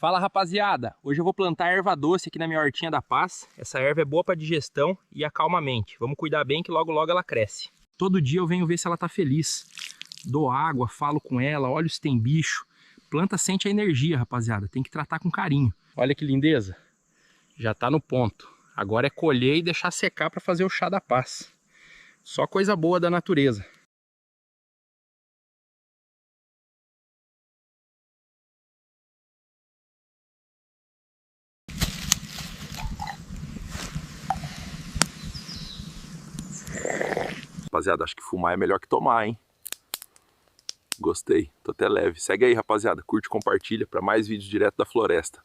Fala rapaziada, hoje eu vou plantar erva doce aqui na minha hortinha da paz. Essa erva é boa para digestão e acalma a mente. Vamos cuidar bem que logo logo ela cresce. Todo dia eu venho ver se ela tá feliz. Dou água, falo com ela, olho se tem bicho. Planta sente a energia, rapaziada, tem que tratar com carinho. Olha que lindeza, já tá no ponto. Agora é colher e deixar secar para fazer o chá da paz. Só coisa boa da natureza. Rapaziada, acho que fumar é melhor que tomar, hein? Gostei, tô até leve. Segue aí, rapaziada. Curte e compartilha para mais vídeos direto da floresta.